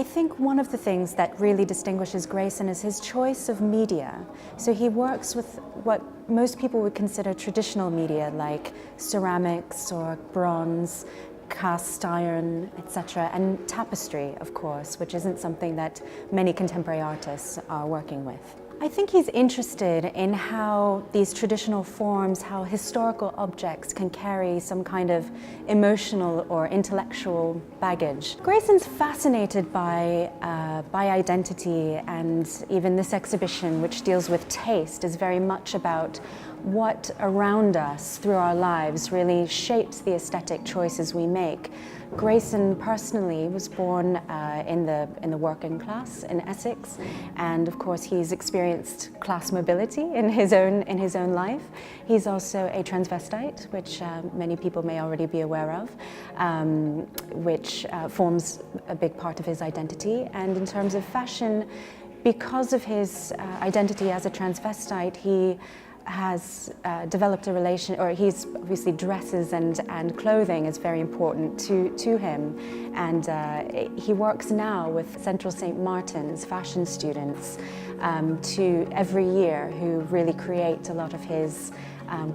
think one of the things that really distinguishes Grayson is his choice of media. So he works with what most people would consider traditional media, like ceramics or bronze, cast iron, etc., and tapestry, of course, which isn't something that many contemporary artists are working with. I think he's interested in how these traditional forms, how historical objects can carry some kind of emotional or intellectual baggage. Grayson's fascinated by identity, and even this exhibition, which deals with taste, is very much about what around us through our lives really shapes the aesthetic choices we make. Grayson personally was born in the working class in Essex, and of course he's experienced class mobility in his own life. He's also a transvestite, which many people may already be aware of, which forms a big part of his identity. And in terms of fashion, because of his identity as a transvestite, he has developed a relation, or he's obviously dresses and clothing is very important to him, and he works now with Central St. Martin's fashion students to every year, who really create a lot of his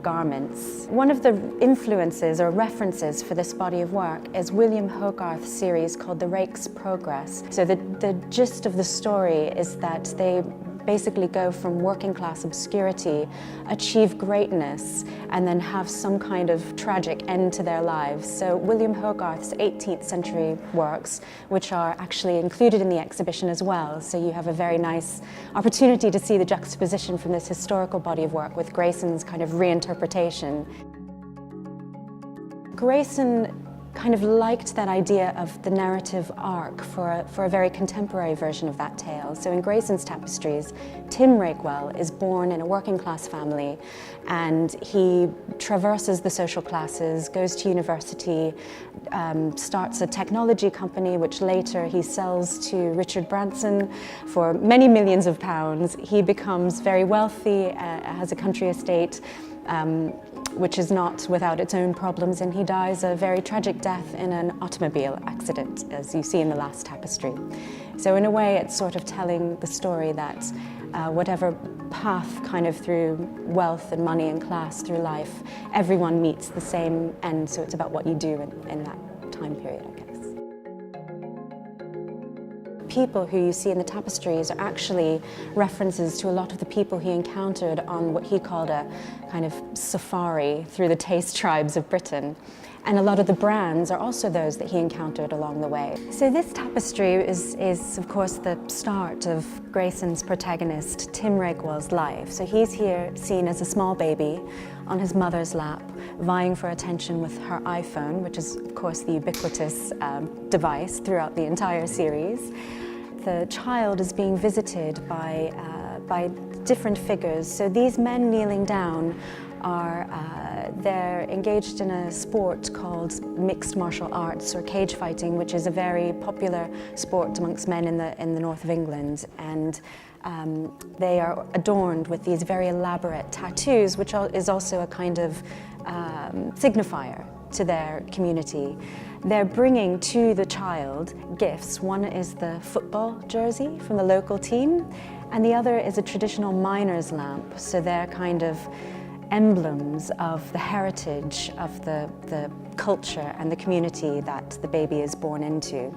garments. One of the influences or references for this body of work is William Hogarth's series called The Rake's Progress. So the gist of the story is that they basically go from working class obscurity, achieve greatness, and then have some kind of tragic end to their lives. So William Hogarth's 18th century works, which are actually included in the exhibition as well. So you have a very nice opportunity to see the juxtaposition from this historical body of work with Grayson's kind of reinterpretation. Grayson kind of liked that idea of the narrative arc for a very contemporary version of that tale. So in Grayson's tapestries, Tim Rakewell is born in a working class family, and he traverses the social classes, goes to university, starts a technology company, which later he sells to Richard Branson for many millions of pounds. He becomes very wealthy, has a country estate, which is not without its own problems, and he dies a very tragic death in an automobile accident, as you see in the last tapestry. So in a way, it's sort of telling the story that whatever path kind of through wealth and money and class through life, everyone meets the same end, so it's about what you do in that time period, I guess. People who you see in the tapestries are actually references to a lot of the people he encountered on what he called a kind of safari through the taste tribes of Britain. And a lot of the brands are also those that he encountered along the way. So this tapestry is of course the start of Grayson's protagonist, Tim Rakewell's life. So he's here seen as a small baby on his mother's lap, vying for attention with her iPhone, which is of course the ubiquitous device throughout the entire series. The child is being visited by different figures. So these men kneeling down are they're engaged in a sport called mixed martial arts or cage fighting, which is a very popular sport amongst men in the north of England. And they are adorned with these very elaborate tattoos, which is also a kind of signifier to their community. They're bringing to the child gifts. One is the football jersey from the local team, and the other is a traditional miner's lamp. So they're kind of emblems of the heritage of the culture and the community that the baby is born into.